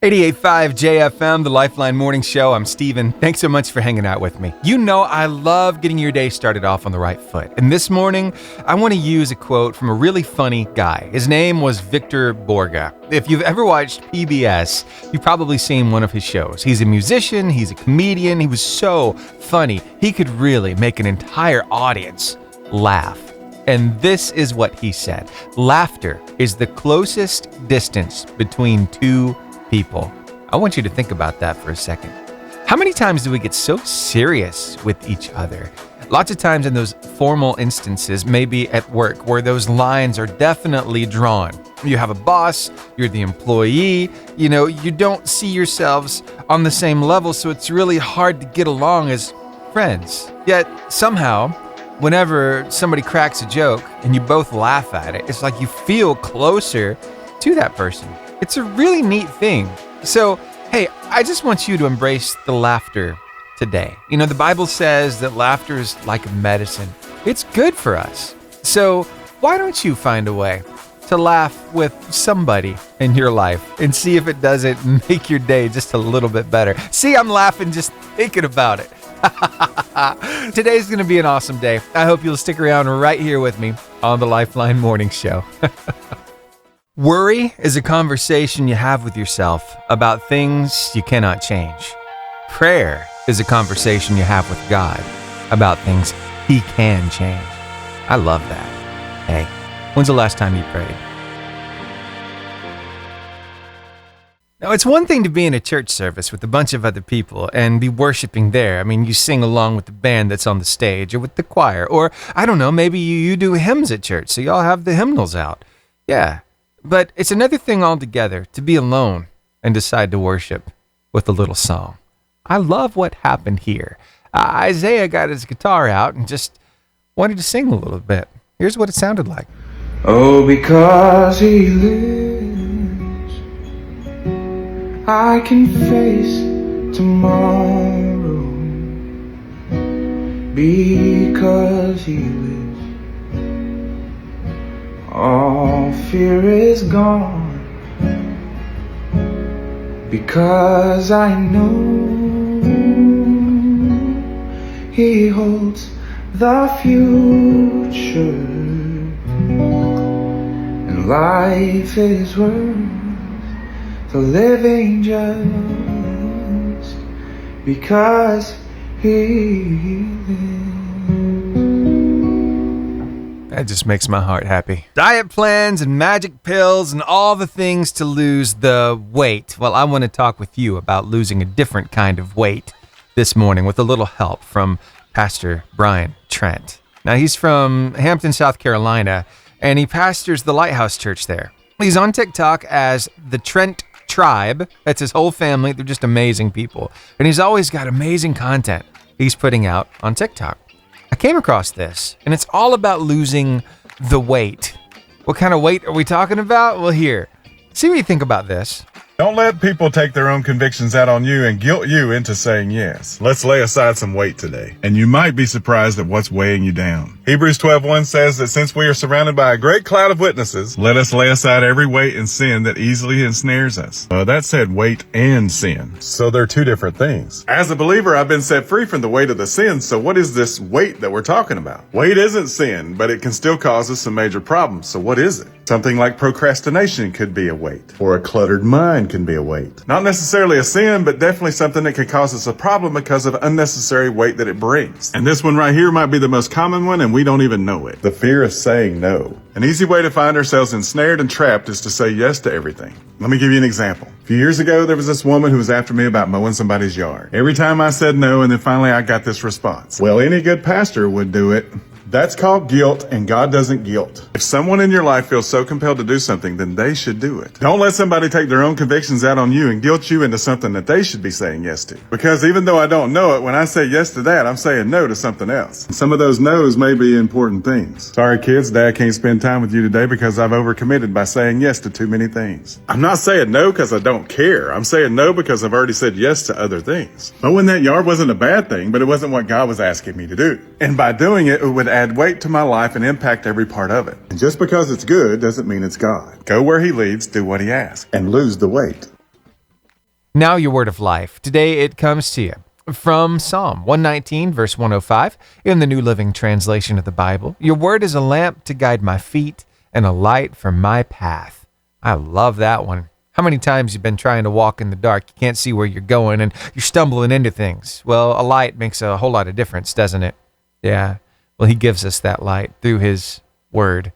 88.5 JFM, the Lifeline Morning Show. I'm Steven. Thanks so much for hanging out with me. You know I love getting your day started off on the right foot. And this morning, I want to use a quote from a really funny guy. His name was Victor Borge. If you've ever watched PBS, you've probably seen one of his shows. He's a musician, he's a comedian, he was so funny. He could really make an entire audience laugh. And this is what he said. Laughter is the closest distance between two people. I want you to think about that for a second. How many times do we get so serious with each other? Lots of times in those formal instances, maybe at work, where those lines are definitely drawn. You have a boss, you're the employee, you don't see yourselves on the same level, so it's really hard to get along as friends. Yet somehow, whenever somebody cracks a joke and you both laugh at it, it's like you feel closer to that person. It's a really neat thing. So, hey, I just want you to embrace the laughter today. The Bible says that laughter is like a medicine. It's good for us. So, why don't you find a way to laugh with somebody in your life and see if it doesn't make your day just a little bit better? See, I'm laughing just thinking about it. Today's going to be an awesome day. I hope you'll stick around right here with me on the Lifeline Morning Show. Worry is a conversation you have with yourself about things you cannot change. Prayer is a conversation you have with God about things He can change. I love that. Hey, when's the last time you prayed? Now, it's one thing to be in a church service with a bunch of other people and be worshiping there. I mean, you sing along with the band that's on the stage or with the choir. Or, I don't know, maybe you do hymns at church, so y'all have the hymnals out. Yeah. But it's another thing altogether to be alone and decide to worship with a little song. I love what happened here. Isaiah got his guitar out and just wanted to sing a little bit. Here's what it sounded like. Oh, because He lives, I can face tomorrow. Because He lives, all fear is gone. Because I know He holds the future, and life is worth the living just because He lives. That just makes my heart happy. Diet plans and magic pills and all the things to lose the weight. Well, I want to talk with you about losing a different kind of weight this morning with a little help from Pastor Brian Trent. Now, he's from Hampton, South Carolina, and he pastors the Lighthouse Church there. He's on TikTok as the Trent Tribe. That's his whole family. They're just amazing people. And he's always got amazing content he's putting out on TikTok. I came across this, and it's all about losing the weight. What kind of weight are we talking about? Well, here, see what you think about this. Don't let people take their own convictions out on you and guilt you into saying yes. Let's lay aside some weight today, and you might be surprised at what's weighing you down. Hebrews 12:1 says that since we are surrounded by a great cloud of witnesses, let us lay aside every weight and sin that easily ensnares us. That said weight and sin, so they're two different things. As a believer, I've been set free from the weight of the sin, so what is this weight that we're talking about? Weight isn't sin, but it can still cause us some major problems, so what is it? Something like procrastination could be a weight, or a cluttered mind can be a weight. Not necessarily a sin, but definitely something that could cause us a problem because of unnecessary weight that it brings. And this one right here might be the most common one, and we don't even know it. The fear of saying no. An easy way to find ourselves ensnared and trapped is to say yes to everything. Let me give you an example. A few years ago, there was this woman who was after me about mowing somebody's yard. Every time I said no, and then finally I got this response. Well, any good pastor would do it. That's called guilt, and God doesn't guilt. If someone in your life feels so compelled to do something, then they should do it. Don't let somebody take their own convictions out on you and guilt you into something that they should be saying yes to. Because even though I don't know it, when I say yes to that, I'm saying no to something else. Some of those no's may be important things. Sorry kids, Dad can't spend time with you today because I've overcommitted by saying yes to too many things. I'm not saying no because I don't care. I'm saying no because I've already said yes to other things. Mowing that yard wasn't a bad thing, but it wasn't what God was asking me to do. And by doing it, it would add weight to my life and impact every part of it. And just because it's good doesn't mean it's God. Go where He leads, do what He asks, and lose the weight. Now your word of life. Today it comes to you from Psalm 119, verse 105, in the New Living Translation of the Bible. Your word is a lamp to guide my feet and a light for my path. I love that one. How many times you've been trying to walk in the dark, you can't see where you're going, and you're stumbling into things? Well, a light makes a whole lot of difference, doesn't it? Yeah. Well, he gives us that light through his word.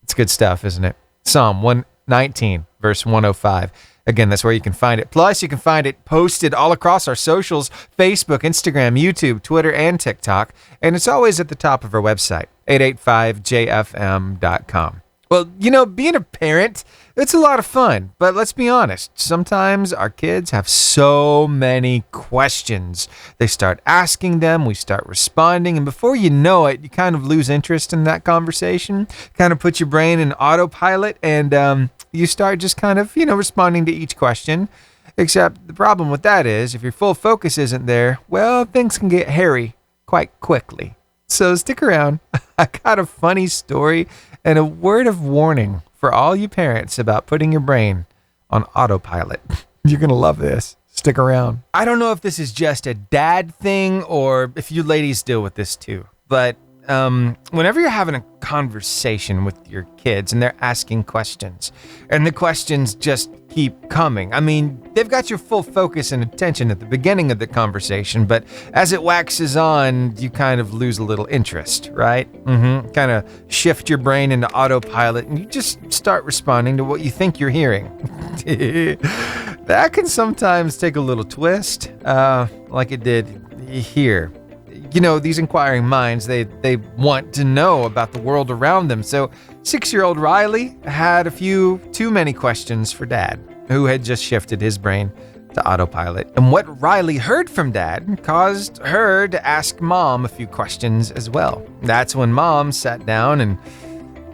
It's good stuff, isn't it? Psalm 119, verse 105. Again, that's where you can find it. Plus, you can find it posted all across our socials, Facebook, Instagram, YouTube, Twitter, and TikTok. And it's always at the top of our website, 885jfm.com. Well, being a parent, it's a lot of fun, but let's be honest. Sometimes our kids have so many questions. They start asking them, we start responding, and before you know it, you kind of lose interest in that conversation, kind of put your brain in autopilot, and you start just kind of, responding to each question. Except the problem with that is, if your full focus isn't there, well, things can get hairy quite quickly. So stick around. I got a funny story and a word of warning for all you parents about putting your brain on autopilot. You're going to love this. Stick around. I don't know if this is just a dad thing or if you ladies deal with this too, but whenever you're having a conversation with your kids and they're asking questions and the questions just keep coming, I mean, they've got your full focus and attention at the beginning of the conversation, but as it waxes on, you kind of lose a little interest, right? Kind of shift your brain into autopilot and you just start responding to what you think you're hearing. That can sometimes take a little twist, like it did here. These inquiring minds, they want to know about the world around them. So 6-year-old Riley had a few too many questions for Dad, who had just shifted his brain to autopilot. And what Riley heard from Dad caused her to ask Mom a few questions as well. That's when Mom sat down and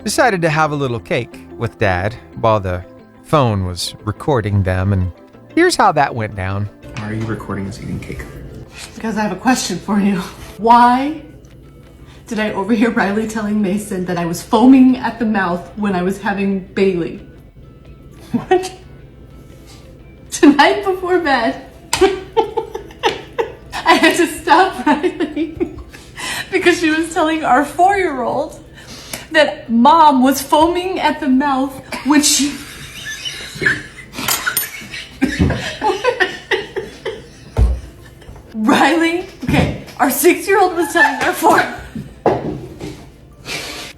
decided to have a little cake with Dad while the phone was recording them. And here's how that went down. Why are you recording us eating cake? Because I have a question for you. Why did I overhear Riley telling Mason that I was foaming at the mouth when I was having Bailey? What? Tonight before bed, I had to stop Riley because she was telling our 4-year-old that Mom was foaming at the mouth when she... Riley, okay, our 6-year-old was telling our 4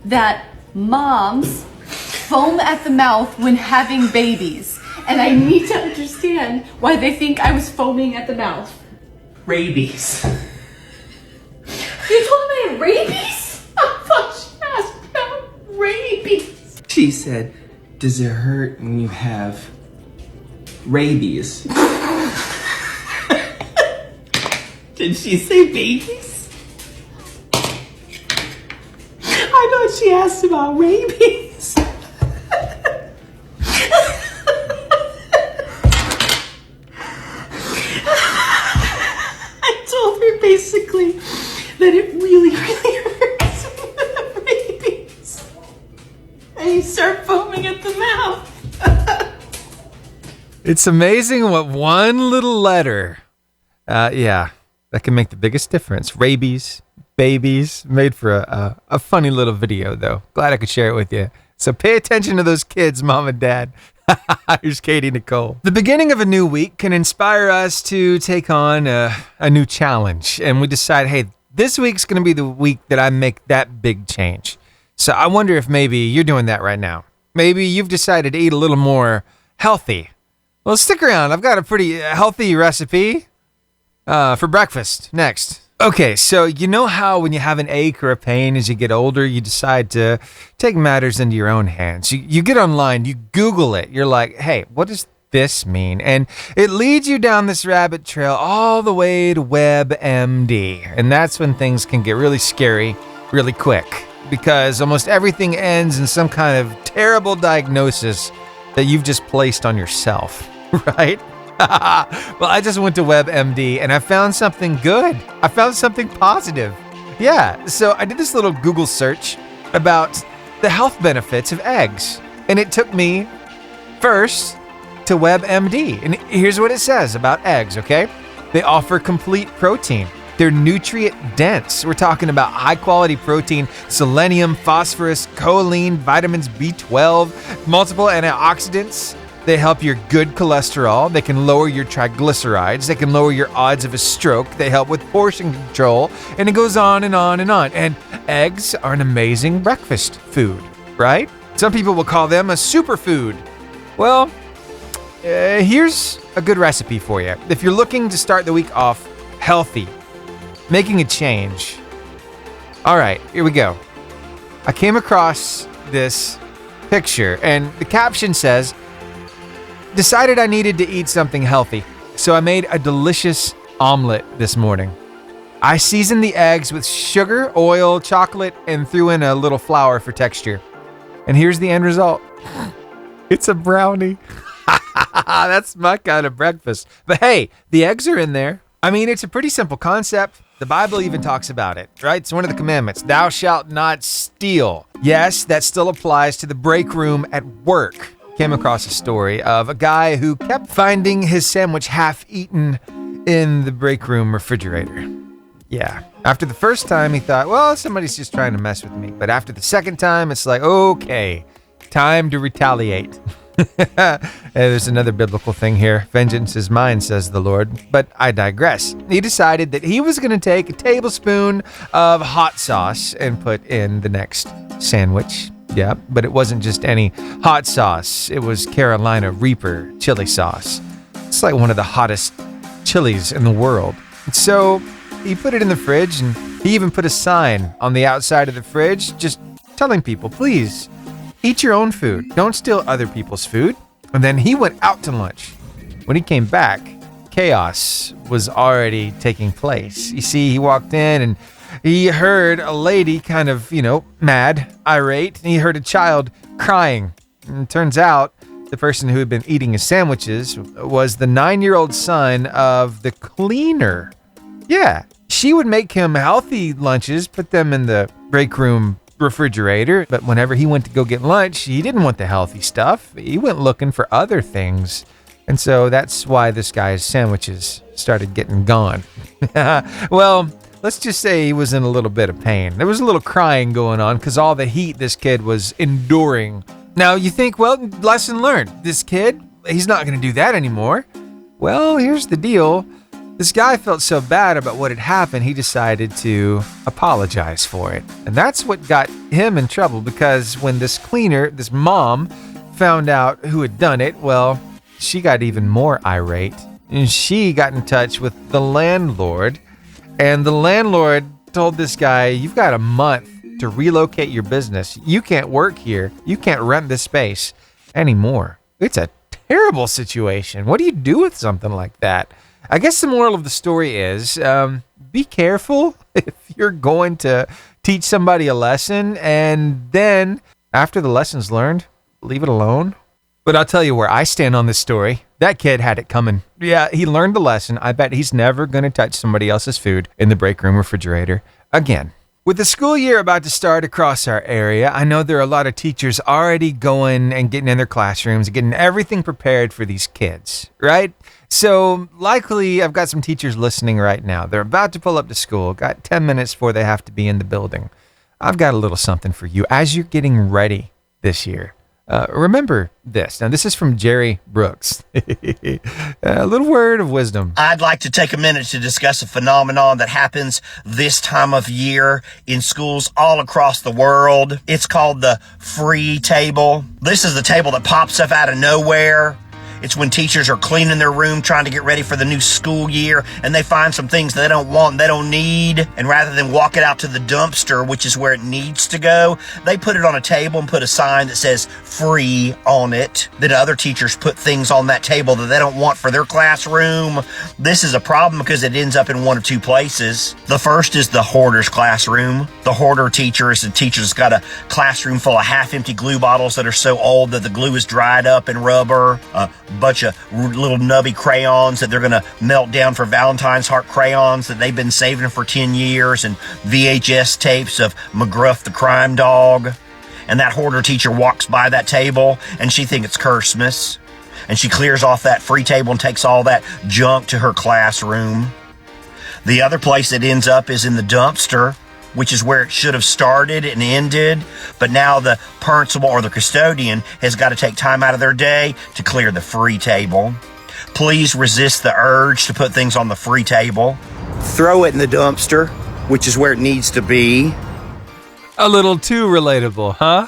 that moms foam at the mouth when having babies. And I need to understand why they think I was foaming at the mouth. Rabies. You told me I had rabies? I thought she asked about rabies. She said, does it hurt when you have rabies? Did she say babies? I thought she asked about rabies. I told her basically that it really hurts when you have rabies. And you start foaming at the mouth. It's amazing what one little letter, that can make the biggest difference. Rabies, babies, made for a funny little video, though. Glad I could share it with you. So pay attention to those kids, Mom and Dad. Here's Katie Nicole. The beginning of a new week can inspire us to take on a new challenge. And we decide, hey, this week's going to be the week that I make that big change. So I wonder if maybe you're doing that right now. Maybe you've decided to eat a little more healthy. Well, stick around. I've got a pretty healthy recipe for breakfast next. Okay, so you know how when you have an ache or a pain as you get older, you decide to take matters into your own hands. You get online, you Google it. You're like, hey, what does this mean? And it leads you down this rabbit trail all the way to WebMD. And that's when things can get really scary really quick, because almost everything ends in some kind of terrible diagnosis that you've just placed on yourself, right? Well, I just went to WebMD and I found something good. I found something positive. Yeah, so I did this little Google search about the health benefits of eggs. And it took me first to WebMD. And here's what it says about eggs, okay? They offer complete protein. They're nutrient dense. We're talking about high quality protein, selenium, phosphorus, choline, vitamins B12, multiple antioxidants. They help your good cholesterol. They can lower your triglycerides. They can lower your odds of a stroke. They help with portion control. And it goes on and on and on. And eggs are an amazing breakfast food, right? Some people will call them a superfood. Well, here's a good recipe for you. If you're looking to start the week off healthy, making a change. All right, here we go. I came across this picture and the caption says, decided I needed to eat something healthy, so I made a delicious omelet this morning. I seasoned the eggs with sugar, oil, chocolate, and threw in a little flour for texture. And here's the end result. It's a brownie. That's my kind of breakfast. But hey, the eggs are in there. I mean, it's a pretty simple concept. The Bible even talks about it, right? It's one of the commandments. Thou shalt not steal. Yes, that still applies to the break room at work. Came across a story of a guy who kept finding his sandwich half eaten in the break room refrigerator. Yeah. After the first time, he thought, well, somebody's just trying to mess with me. But after the second time, it's like, okay, time to retaliate. There's another biblical thing here. Vengeance is mine, says the Lord. But I digress. He decided that he was going to take a tablespoon of hot sauce and put in the next sandwich. Yeah, but it wasn't just any hot sauce. It was Carolina Reaper chili sauce. It's like one of the hottest chilies in the world. So he put it in the fridge, and he even put a sign on the outside of the fridge just telling people, please, eat your own food. Don't steal other people's food. And then he went out to lunch. When he came back, chaos was already taking place. You see, he walked in and he heard a lady kind of, mad, irate, and he heard a child crying. And it turns out the person who had been eating his sandwiches was the 9-year-old son of the cleaner. Yeah, she would make him healthy lunches, put them in the break room refrigerator, but whenever he went to go get lunch, he didn't want the healthy stuff. He went looking for other things. And so that's why this guy's sandwiches started getting gone. Well, let's just say he was in a little bit of pain. There was a little crying going on because all the heat this kid was enduring. Now you think, well, lesson learned. This kid, he's not going to do that anymore. Well, here's the deal. This guy felt so bad about what had happened, he decided to apologize for it. And that's what got him in trouble, because when this cleaner, this mom, found out who had done it, well, she got even more irate. And she got in touch with the landlord. And the landlord told this guy, you've got a month to relocate your business. You can't work here. You can't rent this space anymore. It's a terrible situation. What do you do with something like that? I guess the moral of the story is, be careful if you're going to teach somebody a lesson, and then after the lesson's learned, leave it alone. But I'll tell you where I stand on this story. That kid had it coming. Yeah, he learned the lesson. I bet he's never going to touch somebody else's food in the break room refrigerator again. With the school year about to start across our area, I know there are a lot of teachers already going and getting in their classrooms, getting everything prepared for these kids, right? So likely I've got some teachers listening right now. They're about to pull up to school, got 10 minutes before they have to be in the building. I've got a little something for you as you're getting ready this year. Remember this. Now, this is from Jerry Brooks. A little word of wisdom. I'd like to take a minute to discuss a phenomenon that happens this time of year in schools all across the world. It's called the free table. This is the table that pops up out of nowhere. It's when teachers are cleaning their room, trying to get ready for the new school year, and they find some things they don't want and they don't need. And rather than walk it out to the dumpster, which is where it needs to go, they put it on a table and put a sign that says free on it. Then other teachers put things on that table that they don't want for their classroom. This is a problem because it ends up in one of two places. The first is the hoarder's classroom. The hoarder teacher is the teacher that's got a classroom full of half-empty glue bottles that are so old that the glue is dried up and rubber. Bunch of little nubby crayons that they're going to melt down for Valentine's heart crayons that they've been saving for 10 years, and VHS tapes of McGruff the Crime Dog. And that hoarder teacher walks by that table and she thinks it's Christmas. and she clears off that free table and takes all that junk to her classroom. The other place it ends up is in the dumpster, which is where it should have started and ended, but now the principal or the custodian has got to take time out of their day to clear the free table. Please resist the urge to put things on the free table. Throw it in the dumpster, which is where it needs to be. A little too relatable, huh?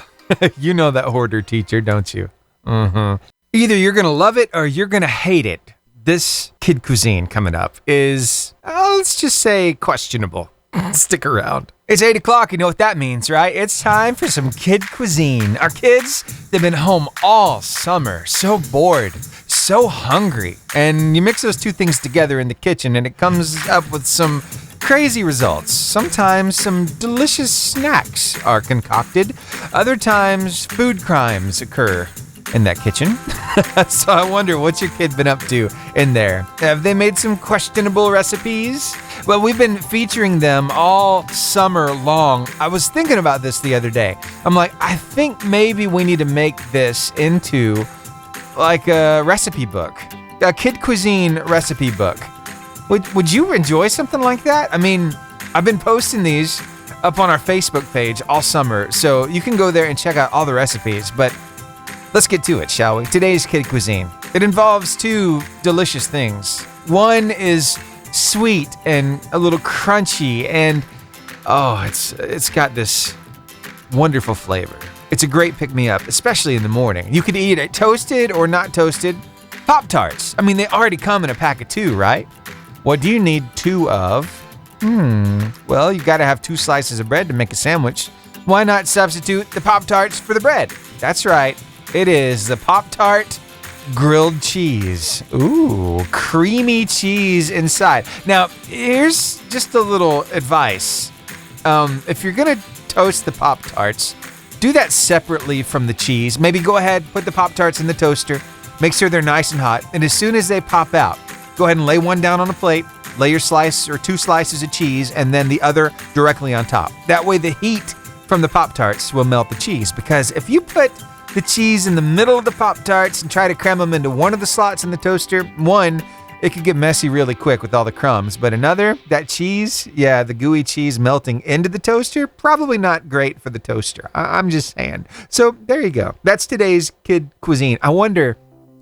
You know that hoarder teacher, don't you? Either you're going to love it or you're going to hate it. This kid cuisine coming up is, let's just say, questionable. Stick around. It's 8 o'clock. You know what that means, right? It's time for some kid cuisine. Our kids, they've been home all summer, so bored, so hungry. And you mix those two things together in the kitchen and it comes up with some crazy results. Sometimes some delicious snacks are concocted. Other times food crimes occur in that kitchen. So I wonder, what's your kid been up to in there? Have they made some questionable recipes? Well, we've been featuring them all summer long. I was thinking about this the other day. I'm like, I think maybe we need to make this into like a recipe book, a kid cuisine recipe book. Would you enjoy something like that? I mean, I've been posting these up on our Facebook page all summer, so you can go there and check out all the recipes, but let's get to it, shall we? Today's kid cuisine. It involves two delicious things. One is sweet and a little crunchy, and it's got this wonderful flavor. It's a great pick-me-up, especially in the morning. You could eat it toasted or not toasted. Pop-Tarts. I mean, they already come in a pack of 2, right? What do you need 2 of? Well, you gotta have 2 slices of bread to make a sandwich. Why not substitute the Pop-Tarts for the bread? That's right. It is the Pop-Tart grilled cheese. Ooh, creamy cheese inside. Now, here's just a little advice. If you're gonna toast the Pop-Tarts, do that separately from the cheese. Maybe go ahead, put the Pop-Tarts in the toaster, make sure they're nice and hot, and as soon as they pop out, go ahead and lay one down on a plate, lay your slice or 2 slices of cheese, and then the other directly on top. That way the heat from the Pop-Tarts will melt the cheese, because if you put the cheese in the middle of the Pop-Tarts and try to cram them into one of the slots in the toaster, one, it could get messy really quick with all the crumbs, but another, that cheese, the gooey cheese melting into the toaster, probably not great for the toaster. I'm just saying. So there you go. That's today's kid cuisine. I wonder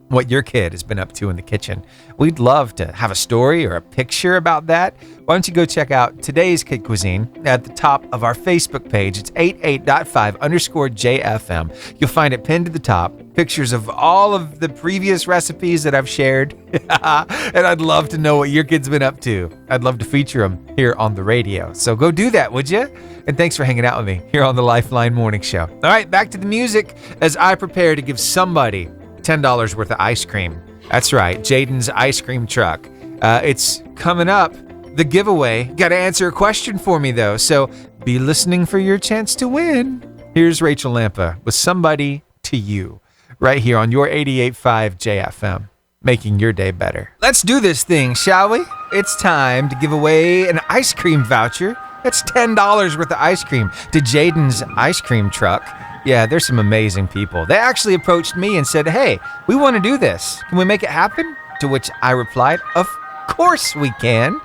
what your kid has been up to in the kitchen. We'd love to have a story or a picture about that. Why don't you go check out today's kid cuisine at the top of our Facebook page. It's 88.5_JFM. You'll find it pinned to the top. Pictures of all of the previous recipes that I've shared. And I'd love to know what your kid's been up to. I'd love to feature them here on the radio. So go do that, would you? And thanks for hanging out with me here on the Lifeline Morning Show. All right, back to the music as I prepare to give somebody $10 worth of ice cream. That's right, Jaden's ice cream truck. It's coming up, the giveaway. Got to answer a question for me, though, so be listening for your chance to win. Here's Rachel Lampa with Somebody to You, right here on your 88.5 JFM, making your day better. Let's do this thing, shall we? It's time to give away an ice cream voucher. That's $10 worth of ice cream to Jaden's ice cream truck. Yeah, there's some amazing people. They actually approached me and said, hey, we want to do this. Can we make it happen? To which I replied, of course we can.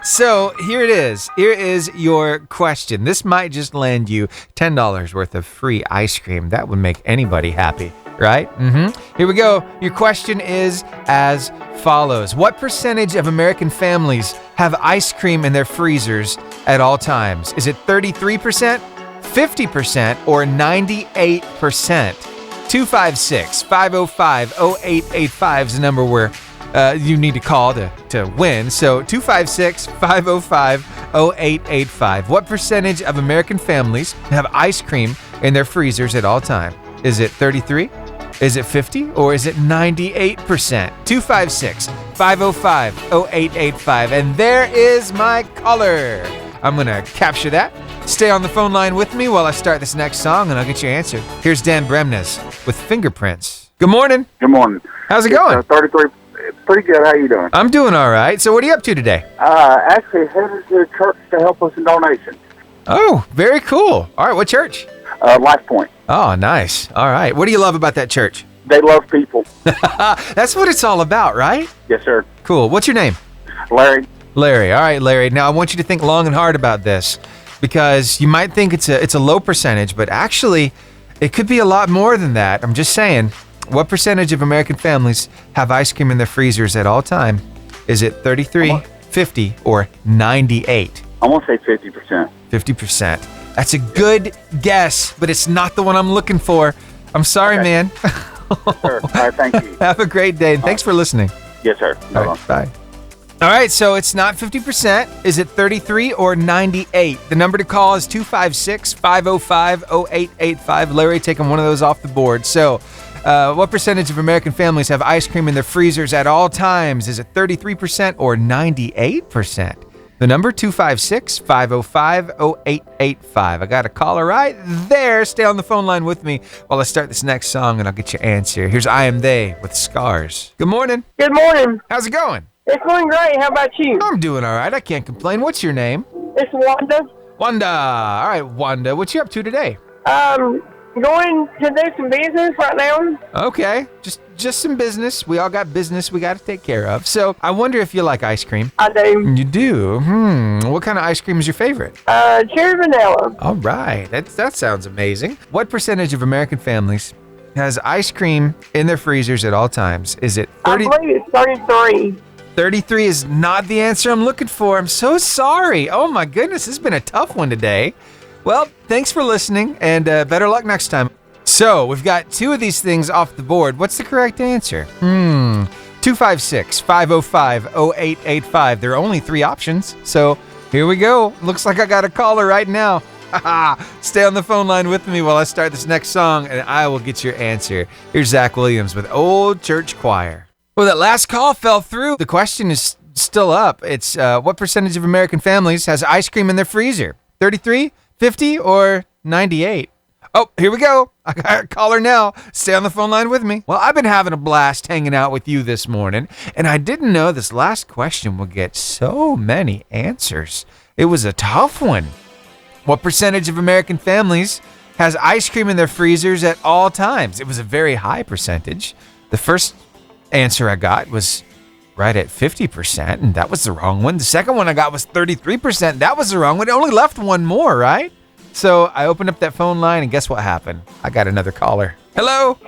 So here it is. Here is your question. This might just land you $10 worth of free ice cream. That would make anybody happy, right? Here we go. Your question is as follows. What percentage of American families have ice cream in their freezers at all times? Is it 33%? 50% or 98%? 256-505-0885 is the number where you need to call to win. So 256-505-0885. What percentage of American families have ice cream in their freezers at all time? Is it 33? Is it 50? Or is it 98%? 256-505-0885. And there is my caller. I'm going to capture that. Stay on the phone line with me while I start this next song, and I'll get your answer. Here's Dan Bremnes with Fingerprints. Good morning. Good morning. How's it going? 33. Pretty good. How you doing? I'm doing all right. So what are you up to today? Actually headed to church to help us in donations. Oh, very cool. All right, what church? Life Point. Oh, nice. All right. What do you love about that church? They love people. That's what it's all about, right? Yes, sir. Cool. What's your name? Larry. Larry. All right, Larry. Now I want you to think long and hard about this, because you might think it's a low percentage, but actually it could be a lot more than that. I'm just saying, what percentage of American families have ice cream in their freezers at all time? Is it 33, 50, or 98? I'm going to say 50%. 50%. That's a good guess, but it's not the one I'm looking for. I'm sorry, Okay. man. Sir. All right, thank you. Have a great day, and thanks for listening. Yes, sir. All right, bye. All right, so it's not 50%. Is it 33 or 98? The number to call is 256-505-0885. Larry taking one of those off the board. So, what percentage of American families have ice cream in their freezers at all times? Is it 33% or 98%? The number 256-505-0885. I got a caller right there. Stay on the phone line with me while I start this next song, and I'll get your answer. Here's I Am They with Scars. Good morning. Good morning. How's it going? It's going great. How about you? I'm doing all right. I can't complain. What's your name? It's Wanda. Wanda. All right, Wanda. What you up to today? Going to do some business right now. Okay, just some business. We all got business we got to take care of. So I wonder if you like ice cream. I do. You do? What kind of ice cream is your favorite? Cherry vanilla. All right, that sounds amazing. What percentage of American families has ice cream in their freezers at all times? Is it 30? I believe it's 33. 33 is not the answer I'm looking for. I'm so sorry. Oh my goodness, this has been a tough one today. Well, thanks for listening, and better luck next time. So, we've got two of these things off the board. What's the correct answer? 256-505-0885. There are only three options, so here we go. Looks like I got a caller right now. Stay on the phone line with me while I start this next song, and I will get your answer. Here's Zach Williams with Old Church Choir. Well, that last call fell through. The question is still up. It's what percentage of American families has ice cream in their freezer? 33, 50, or 98? Oh, here we go. I got a caller now. Stay on the phone line with me. Well, I've been having a blast hanging out with you this morning, and I didn't know this last question would get so many answers. It was a tough one. What percentage of American families has ice cream in their freezers at all times? It was a very high percentage. The first answer I got was right at 50%, and that was the wrong one. The second one I got was 33%. That was the wrong one. It only left one more, right? So I opened up that phone line, and guess what happened? I got another caller. Hello?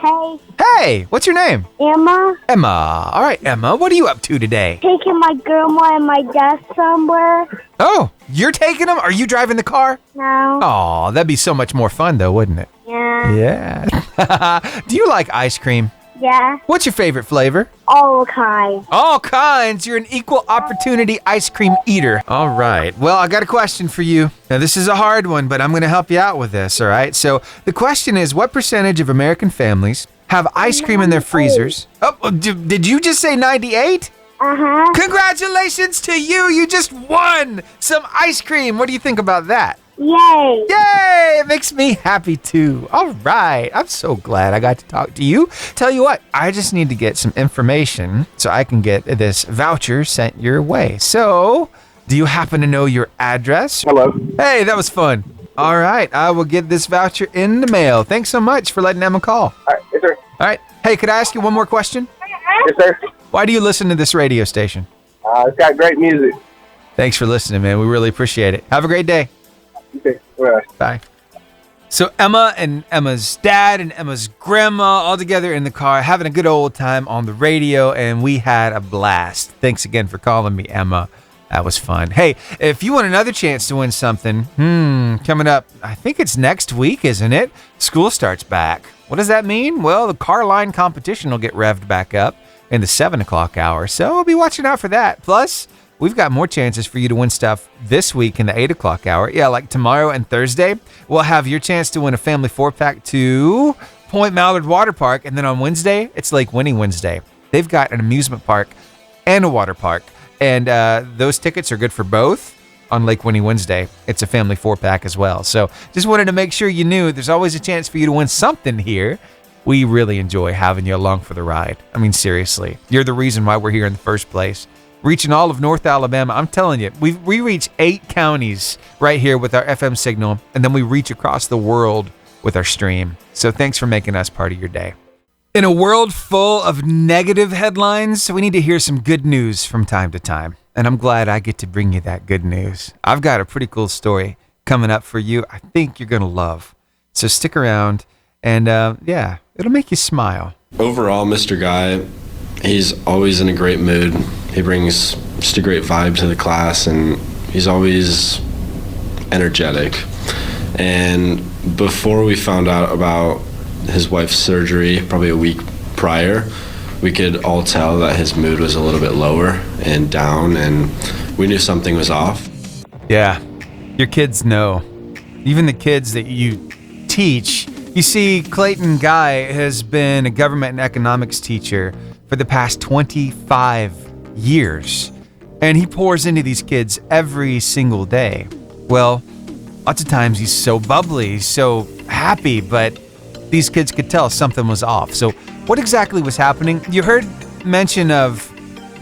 Hey, Hey, what's your name? Emma. Emma. All right, Emma, what are you up to today? Taking my grandma and my dad somewhere. Oh, you're taking them? Are you driving the car? No. Oh, that'd be so much more fun, though, wouldn't it? Yeah. Yeah. Do you like ice cream? Yeah. What's your favorite flavor? All kinds. All kinds. You're an equal opportunity ice cream eater. All right. Well, I got a question for you. Now, this is a hard one, but I'm going to help you out with this, all right? So the question is, what percentage of American families have ice cream in their freezers? Oh, did you just say 98? Uh-huh. Congratulations to you. You just won some ice cream. What do you think about that? Yay. Yay! It makes me happy too. All right. I'm so glad I got to talk to you. Tell you what, I just need to get some information so I can get this voucher sent your way. So, do you happen to know your address? Hello. Hey, that was fun. All right. I will get this voucher in the mail. Thanks so much for letting Emma call. All right. Yes, sir. All right. Hey, could I ask you one more question? Yes, sir. Why do you listen to this radio station? It's got great music. Thanks for listening, man. We really appreciate it. Have a great day. Okay. Bye. Bye. So Emma and Emma's dad and Emma's grandma all together in the car having a good old time on the radio, and we had a blast. Thanks again for calling me, Emma. That was fun. Hey, if you want another chance to win something, coming up, I think it's next week, isn't it? School starts back. What does that mean? Well, the car line competition will get revved back up in the 7 o'clock hour, so we'll be watching out for that. Plus, we've got more chances for you to win stuff this week in the 8 o'clock hour. Yeah, like tomorrow and Thursday, we'll have your chance to win a family 4-pack to Point Mallard Water Park. And then on Wednesday, it's Lake Winnie Wednesday. They've got an amusement park and a water park. And those tickets are good for both on Lake Winnie Wednesday. It's a family 4-pack as well. So just wanted to make sure you knew there's always a chance for you to win something here. We really enjoy having you along for the ride. I mean, seriously, you're the reason why we're here in the first place. Reaching all of North Alabama. I'm telling you, we reach 8 counties right here with our FM signal, and then we reach across the world with our stream. So thanks for making us part of your day. In a world full of negative headlines, we need to hear some good news from time to time. And I'm glad I get to bring you that good news. I've got a pretty cool story coming up for you I think you're going to love. So stick around and it'll make you smile. Overall, Mr. Guy, he's always in a great mood. He brings just a great vibe to the class, and he's always energetic. And before we found out about his wife's surgery, probably a week prior, we could all tell that his mood was a little bit lower and down, and we knew something was off. Yeah, your kids know. Even the kids that you teach. You see, Clayton Guy has been a government and economics teacher for the past 25 years, and he pours into these kids every single day. Well, lots of times he's so bubbly, so happy, but these kids could tell something was off. So what exactly was happening? You heard mention of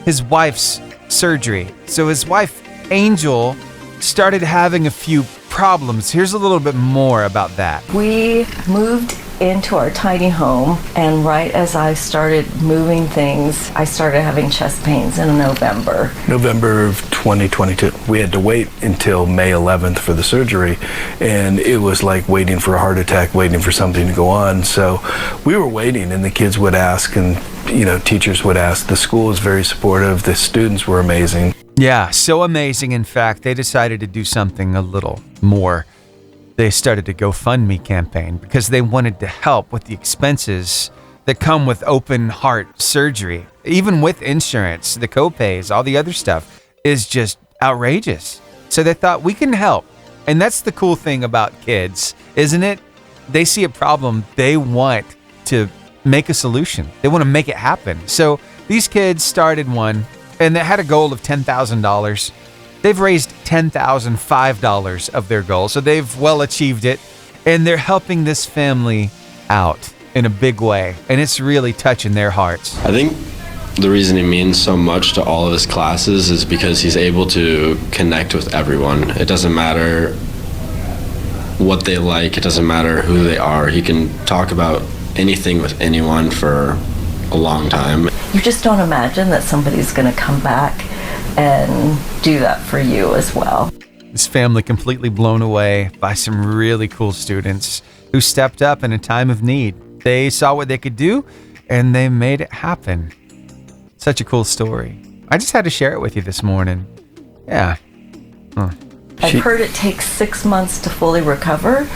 his wife's surgery. So his wife, Angel, started having a few problems. Here's a little bit more about that. We moved into our tiny home, and right as I started moving things, I started having chest pains in November of 2022. We had to wait until May 11th for the surgery, and it was like waiting for a heart attack, waiting for something to go on. So we were waiting, and the kids would ask, and teachers would ask. The school was very supportive. The students were amazing. Yeah, so amazing. In fact, they decided to do something a little more. They started a GoFundMe campaign because they wanted to help with the expenses that come with open heart surgery. Even with insurance, the copays, all the other stuff is just outrageous. So they thought we can help. And that's the cool thing about kids, isn't it? They see a problem, they want to make a solution. They want to make it happen. So these kids started one, and they had a goal of $10,000. They've raised $10,005 of their goal, so they've well achieved it, and they're helping this family out in a big way, and it's really touching their hearts. I think the reason he means so much to all of his classes is because he's able to connect with everyone. It doesn't matter what they like, it doesn't matter who they are. He can talk about anything with anyone for a long time. You just don't imagine that somebody's going to come back and do that for you as well. This family completely blown away by some really cool students who stepped up in a time of need. They saw what they could do, and they made it happen. Such a cool story. I just had to share it with you this morning. Yeah. I've heard it takes 6 months to fully recover.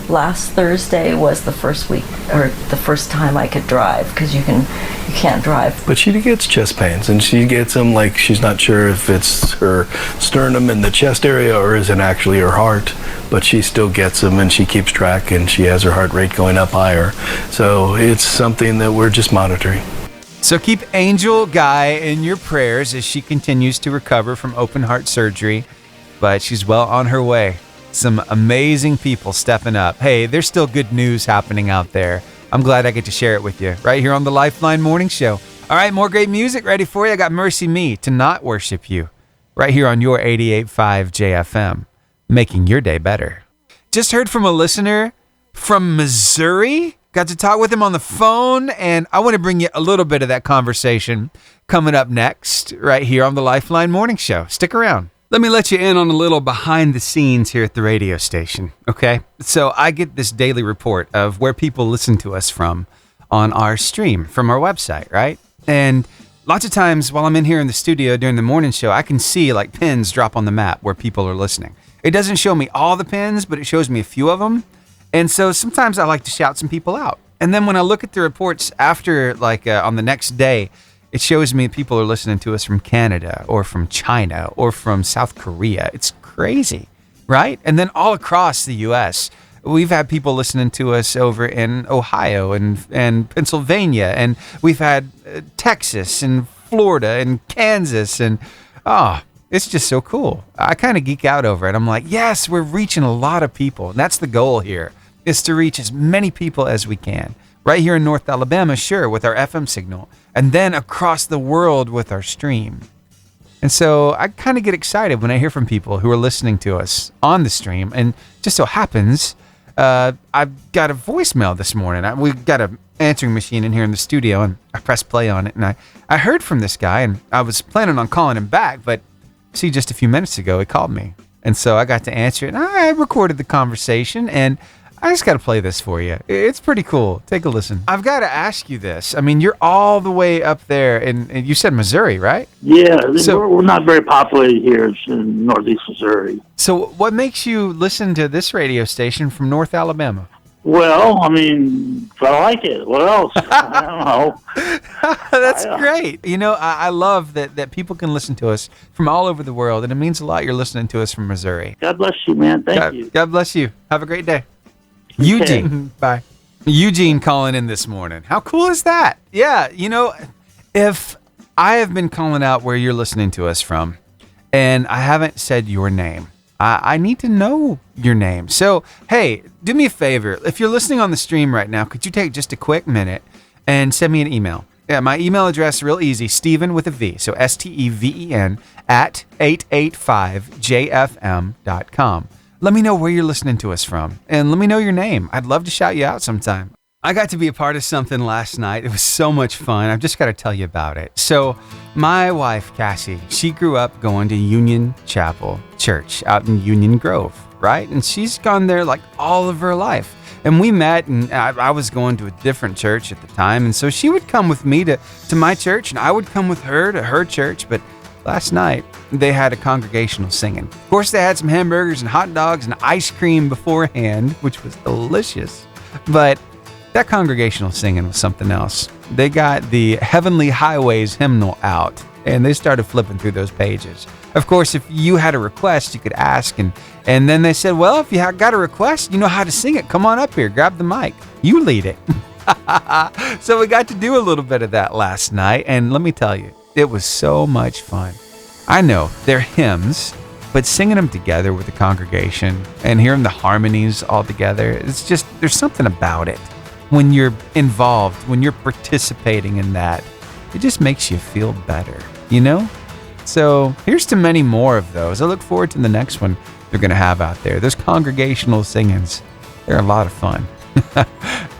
Last Thursday was the first week, or the first time I could drive, because you can't drive. But she gets chest pains, and she gets them like she's not sure if it's her sternum in the chest area or is it actually her heart, but she still gets them, and she keeps track, and she has her heart rate going up higher. So it's something that we're just monitoring. So keep Angel Guy in your prayers as she continues to recover from open heart surgery. But she's well on her way. Some amazing people stepping up. Hey, there's still good news happening out there. I'm glad I get to share it with you right here on the Lifeline Morning Show. All right, more great music ready for you. I got Mercy Me, To Not Worship You, right here on your 88.5 JFM, making your day better. Just heard from a listener from Missouri. Got to talk with him on the phone, and I want to bring you a little bit of that conversation coming up next right here on the Lifeline Morning Show. Stick around. Let me let you in on a little behind the scenes here at the radio station, okay? So I get this daily report of where people listen to us from on our stream, from our website, right? And lots of times while I'm in here in the studio during the morning show, I can see like pins drop on the map where people are listening. It doesn't show me all the pins, but it shows me a few of them. And so sometimes I like to shout some people out. And then when I look at the reports after, on the next day, it shows me people are listening to us from Canada or from China or from South Korea. It's crazy, right? And then all across the U.S., we've had people listening to us over in Ohio and Pennsylvania, and we've had Texas and Florida and Kansas, and it's just so cool. I kind of geek out over it. I'm like, yes, we're reaching a lot of people, and that's the goal here, is to reach as many people as we can. Right here in North Alabama, sure, with our FM signal, and then across the world with our stream. And so I kind of get excited when I hear from people who are listening to us on the stream. And just so happens, I've got a voicemail this morning. We got a answering machine in here in the studio, and I pressed play on it, and I heard from this guy, and I was planning on calling him back, but see, just a few minutes ago, he called me. And so I got to answer it, and I recorded the conversation, and I just got to play this for you. It's pretty cool. Take a listen. I've got to ask you this. I mean, you're all the way up there, and you said Missouri, right? Yeah, we're not very populated here in northeast Missouri. So what makes you listen to this radio station from North Alabama? Well, I mean, I like it. What else? I don't know. That's great. You know, I love that people can listen to us from all over the world, and it means a lot you're listening to us from Missouri. God bless you, man. Thank you. God bless you. Have a great day. Eugene. Bye. Eugene calling in this morning. How cool is that? Yeah, you know, if I have been calling out where you're listening to us from, and I haven't said your name, I need to know your name. So, hey, do me a favor. If you're listening on the stream right now, could you take just a quick minute and send me an email? Yeah, my email address is real easy, Steven with a V. So STEVEN at 885jfm.com. Let me know where you're listening to us from, and let me know your name. I'd love to shout you out sometime. I got to be a part of something last night. It was so much fun. I've just got to tell you about it. So my wife, Cassie, she grew up going to Union Chapel Church out in Union Grove, right? And she's gone there like all of her life. And we met, and I was going to a different church at the time. And so she would come with me to my church, and I would come with her to her church. But last night, they had a congregational singing. Of course, they had some hamburgers and hot dogs and ice cream beforehand, which was delicious. But that congregational singing was something else. They got the Heavenly Highways hymnal out, and they started flipping through those pages. Of course, if you had a request, you could ask, and then they said, well, if you got a request, you know how to sing it. Come on up here, grab the mic. You lead it. So we got to do a little bit of that last night, and let me tell you, it was so much fun. I know they're hymns, but singing them together with the congregation and hearing the harmonies all together, it's just, there's something about it. When you're involved, when you're participating in that, it just makes you feel better, you know? So here's to many more of those. I look forward to the next one they're going to have out there. Those congregational singings, they're a lot of fun.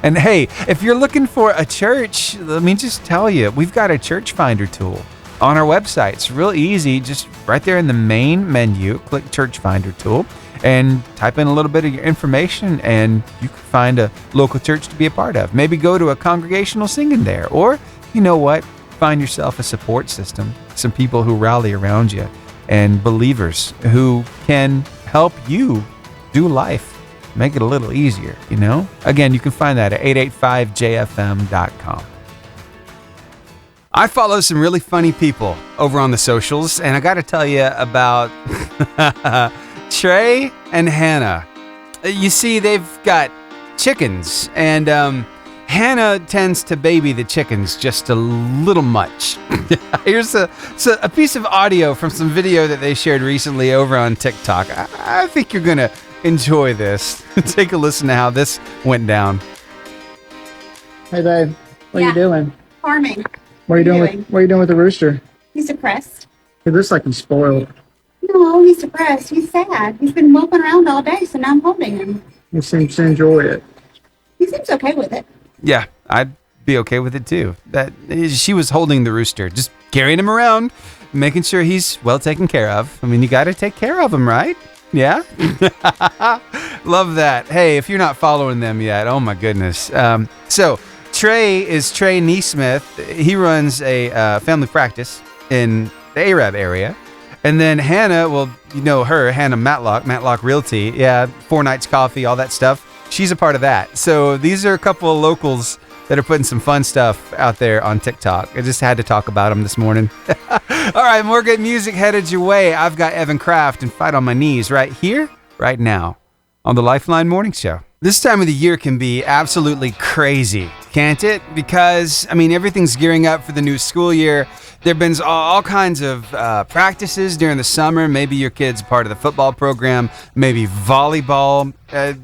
And hey, if you're looking for a church, let me just tell you, we've got a church finder tool on our website. It's real easy. Just right there in the main menu, click church finder tool and type in a little bit of your information, and you can find a local church to be a part of. Maybe go to a congregational singing there, or you know what? Find yourself a support system, some people who rally around you, and believers who can help you do life. Make it a little easier, you know? Again, you can find that at 885jfm.com. I follow some really funny people over on the socials, and I got to tell you about Trey and Hannah. You see, they've got chickens, and Hannah tends to baby the chickens just a little much. Here's a piece of audio from some video that they shared recently over on TikTok. I think you're going to enjoy this. Take a listen to how this went down. Hey, babe. What are you doing? Farming. What are you doing with the rooster? He's depressed. He looks like he's spoiled. No, he's depressed. He's sad. He's been moping around all day, so now I'm holding him. He seems to enjoy it. He seems okay with it. Yeah, I'd be okay with it too. That she was holding the rooster, just carrying him around, making sure he's well taken care of. I mean, you got to take care of him, right? Yeah? Love that. Hey, if you're not following them yet, oh my goodness. So Trey is Trey Neesmith. He runs a family practice in the Arab area. And then Hannah, well, you know her, Hannah Matlock Realty. Yeah, 4 Nights Coffee, all that stuff. She's a part of that. So these are a couple of locals that are putting some fun stuff out there on TikTok. I just had to talk about them this morning. All right, more good music headed your way. I've got Evan Kraft and Fight on My Knees right here, right now on the Lifeline Morning Show. This time of the year can be absolutely crazy, can't it? Because, I mean, everything's gearing up for the new school year. There have been all kinds of practices during the summer. Maybe your kid's part of the football program, maybe volleyball.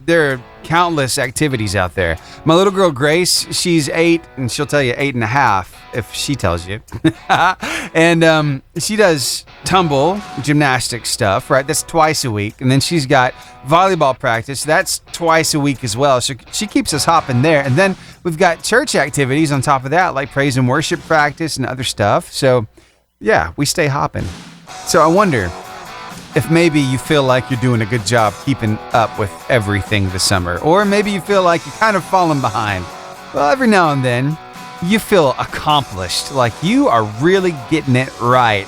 There are countless activities out there. My little girl Grace, she's 8, and she'll tell you 8.5 if she tells you. And she does tumble, gymnastic stuff, right? That's twice a week. And then she's got volleyball practice. That's twice a week as well. So she keeps us hopping there. And then we've got church activities on top of that, like praise and worship practice and other stuff. So yeah, we stay hopping. So I wonder if maybe you feel like you're doing a good job keeping up with everything this summer, or maybe you feel like you're kind of falling behind. Well, every now and then, you feel accomplished, like you are really getting it right.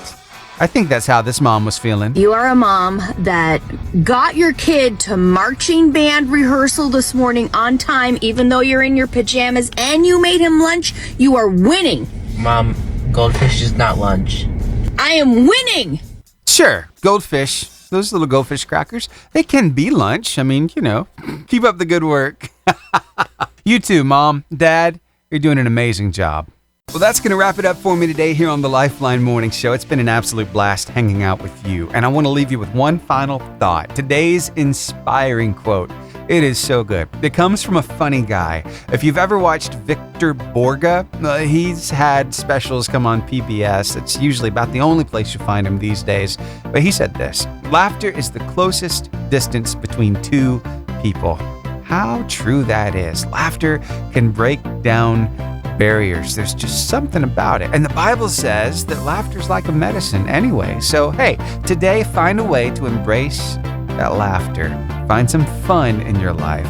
I think that's how this mom was feeling. You are a mom that got your kid to marching band rehearsal this morning on time, even though you're in your pajamas, and you made him lunch. You are winning. Mom, goldfish is not lunch. I am winning. Sure, goldfish, those little goldfish crackers, they can be lunch. I mean, keep up the good work. You too, Mom, Dad, you're doing an amazing job. Well, that's going to wrap it up for me today here on the Lifeline Morning Show. It's been an absolute blast hanging out with you. And I want to leave you with one final thought. Today's inspiring quote. It is so good. It comes from a funny guy. If you've ever watched Victor Borga, he's had specials come on PBS. It's usually about the only place you find him these days. But he said this: laughter is the closest distance between two people. How true that is. Laughter can break down barriers. There's just something about it. And the Bible says that laughter's like a medicine anyway. So, hey, today find a way to embrace that laughter. Find some fun in your life.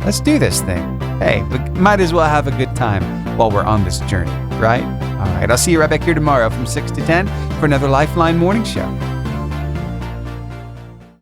Let's do this thing. Hey, we might as well have a good time while we're on this journey, right? All right, I'll see you right back here tomorrow from 6 to 10 for another Lifeline Morning Show.